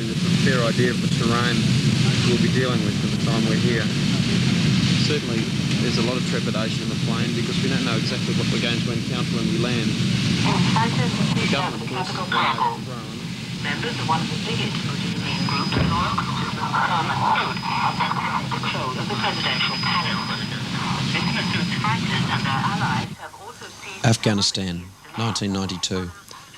given us a fair idea of the terrain we'll be dealing with by the time we're here. Certainly there's a lot of trepidation in the plane because we don't know exactly what we're going to encounter when we land. The government, of course, has been overthrown. Members of one of the biggest Mujahideen groups, loyal to the control of the presidential palace. This pursues fighters and their allies have also seen... Afghanistan, 1992.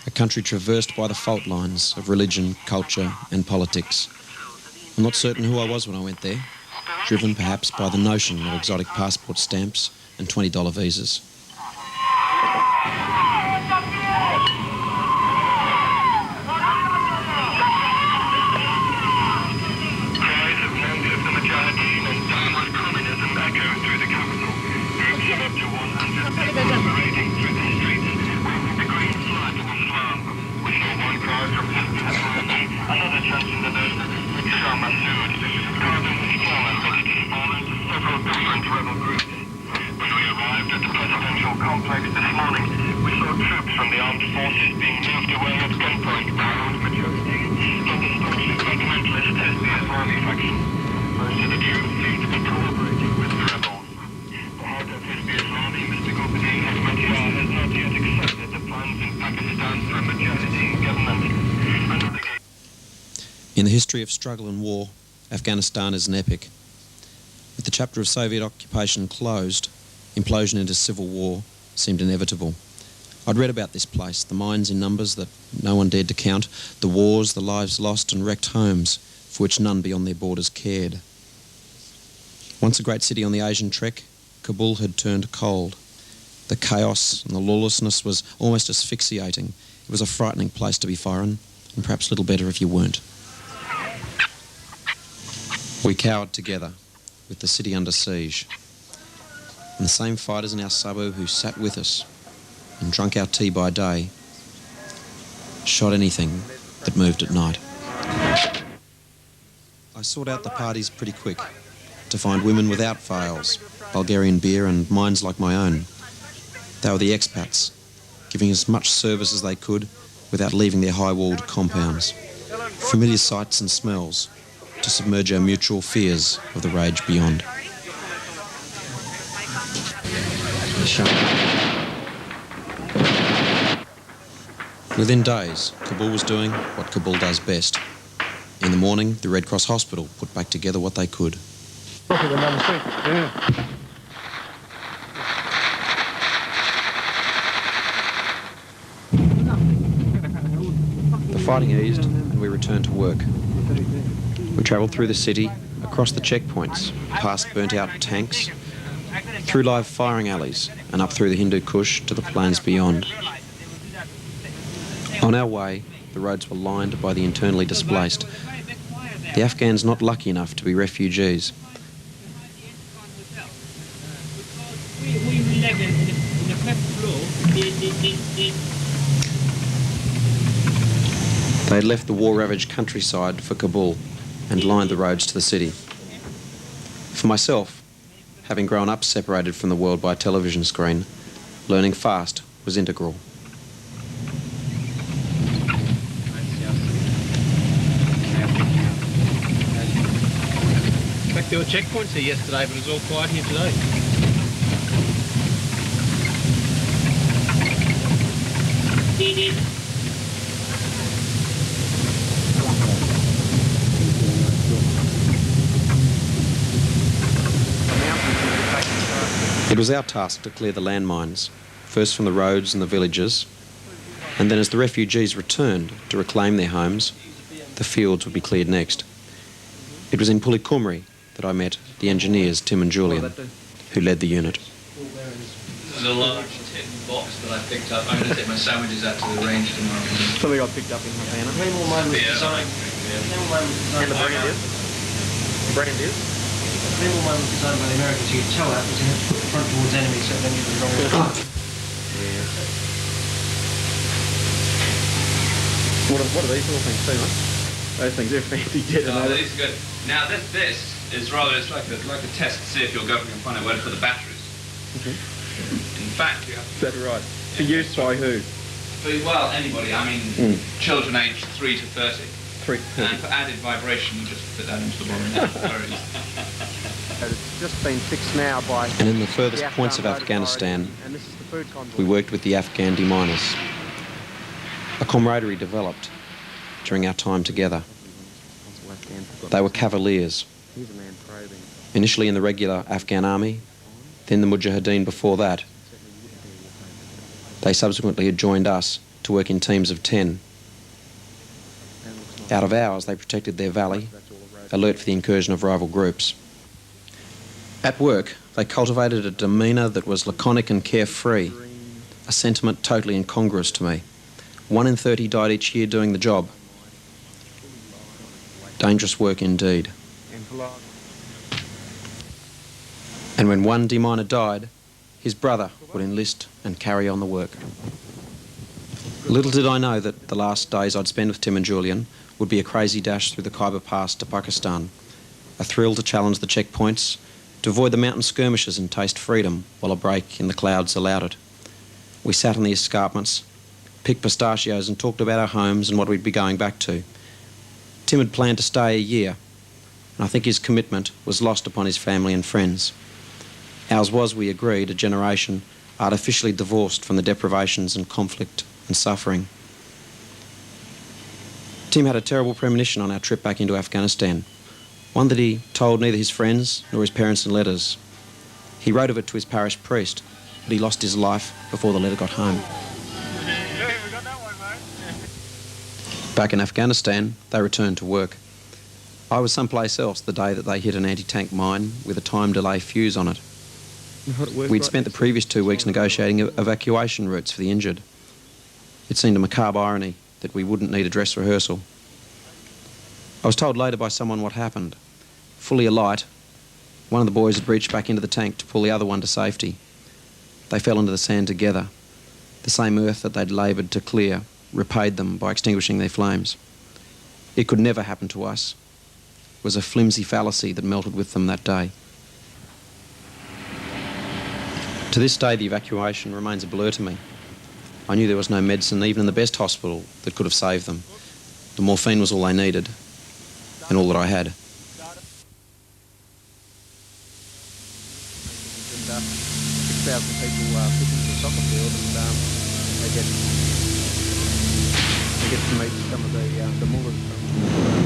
A country traversed by the fault lines of religion, culture and politics. I'm not certain who I was when I went there, driven perhaps by the notion of exotic passport stamps and $20 visas. In the history of struggle and war, Afghanistan is an epic. With the chapter of Soviet occupation closed, implosion into civil war seemed inevitable. I'd read about this place, the mines in numbers that no one dared to count, the wars, the lives lost and wrecked homes for which none beyond their borders cared. Once a great city on the Asian trek, Kabul had turned cold. The chaos and the lawlessness was almost asphyxiating. It was a frightening place to be foreign, and perhaps little better if you weren't. We cowered together, with the city under siege. And the same fighters in our suburb who sat with us and drunk our tea by day shot anything that moved at night. I sought out the parties pretty quick to find women without veils, Bulgarian beer and minds like my own. They were the expats, giving as much service as they could without leaving their high-walled compounds. Familiar sights and smells to submerge our mutual fears of the rage beyond. Within days, Kabul was doing what Kabul does best. In the morning, the Red Cross Hospital put back together what they could. The fighting eased and we returned to work. We travelled through the city, across the checkpoints, past burnt-out tanks, through live firing alleys and up through the Hindu Kush to the plains beyond. On our way, the roads were lined by the internally displaced, the Afghans not lucky enough to be refugees. They had left the war-ravaged countryside for Kabul and lined the roads to the city. For myself, having grown up separated from the world by a television screen, learning fast was integral. In fact, there were checkpoints here yesterday, but it was all quiet here today. It was our task to clear the landmines, first from the roads and the villages, and then as the refugees returned to reclaim their homes, the fields would be cleared next. It was in Pul-i-Khumri that I met the engineers Tim and Julian, who led the unit. This is a large tin box that I picked up. I'm going to take my sandwiches out to the range tomorrow. Something I picked up in Havana. Yeah, And the brand is? The brand is? The naval mine was designed by the Americans. You could tell that because they had to put the front towards enemies so then you could wrong way. What are these little things too, mate? Those things are fancy detonators. Oh, these are good. Now this is rather, it's like a test to see if your government can find out where to put the batteries. In fact, you have to... Is that right? For use by who? Well, anybody. I mean, children aged 3 to 30. And for added vibration, you just put that into the bottom. Very easy. It's just been fixed now by... And in the furthest points of Afghanistan, and this is the food convoy. we worked with the Afghan deminers. A camaraderie developed during our time together. They were cavaliers, Here's a man probing. initially in the regular Afghan army, then the Mujahideen before that. They subsequently had joined us to work in teams of 10. Out of hours, they protected their valley, alert for the incursion of rival groups. At work, they cultivated a demeanour that was laconic and carefree, a sentiment totally incongruous to me. 1 in 30 died each year doing the job. Dangerous work indeed. And when one deminer died, his brother would enlist and carry on the work. Little did I know that the last days I'd spend with Tim and Julian would be a crazy dash through the Khyber Pass to Pakistan, a thrill to challenge the checkpoints, to avoid the mountain skirmishes and taste freedom while a break in the clouds allowed it. We sat on the escarpments, picked pistachios and talked about our homes and what we'd be going back to. Tim had planned to stay a year, and I think his commitment was lost upon his family and friends. Ours was, we agreed, a generation artificially divorced from the deprivations and conflict and suffering. Tim had a terrible premonition on our trip back into Afghanistan, one that he told neither his friends nor his parents in letters. He wrote of it to his parish priest, but he lost his life before the letter got home. Back in Afghanistan, they returned to work. I was someplace else the day that they hit an anti-tank mine with a time delay fuse on it. We'd spent the previous 2 weeks negotiating evacuation routes for the injured. It seemed a macabre irony that we wouldn't need a dress rehearsal. I was told later by someone what happened. Fully alight, one of the boys had reached back into the tank to pull the other one to safety. They fell into the sand together. The same earth that they'd laboured to clear repaid them by extinguishing their flames. It could never happen to us. It was a flimsy fallacy that melted with them that day. To this day, the evacuation remains a blur to me. I knew there was no medicine, even in the best hospital, that could have saved them. The morphine was all they needed, and all that I had. 6,000 people put into the soccer field, and they get to meet some of the mullahs.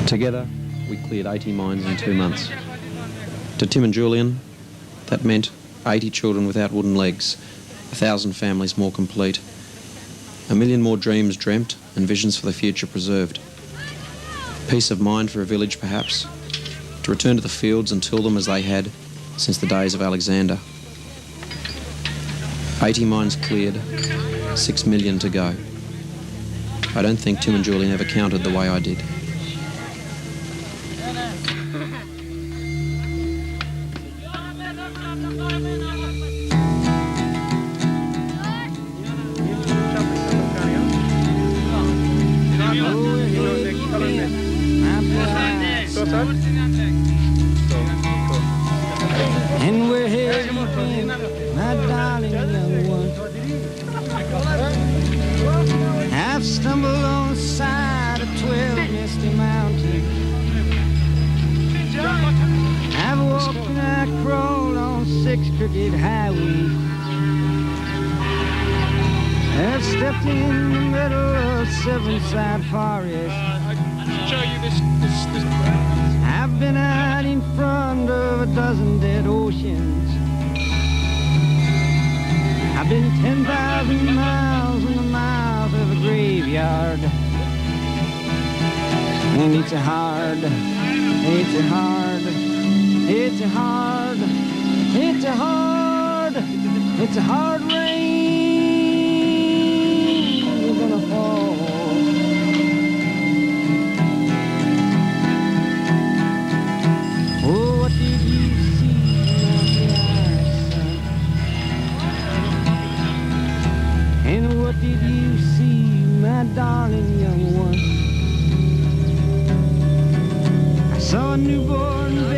Together, we cleared 80 mines in 2 months. To Tim and Julian, that meant 80 children without wooden legs, 1,000 families more complete, 1 million more dreams dreamt and visions for the future preserved. Peace of mind for a village, perhaps, to return to the fields and till them as they had since the days of Alexander. 80 mines cleared, 6 million to go. I don't think Tim and Julian ever counted the way I did. And where have you been, my darling young one? I've stumbled on the side of 12 misty mountains. I've walked and I crawled on 6 crooked highways. I've stepped in the middle of 7 side forests. I've been out in front of a dozen dead oceans. I've been 10,000 miles in the mouth of a graveyard. And it's a hard, it's a hard, it's a hard, it's a hard, it's a hard rain is gonna fall. Oh, what did you see on the eyes, son? And what did you see, my darling young one? I saw a newborn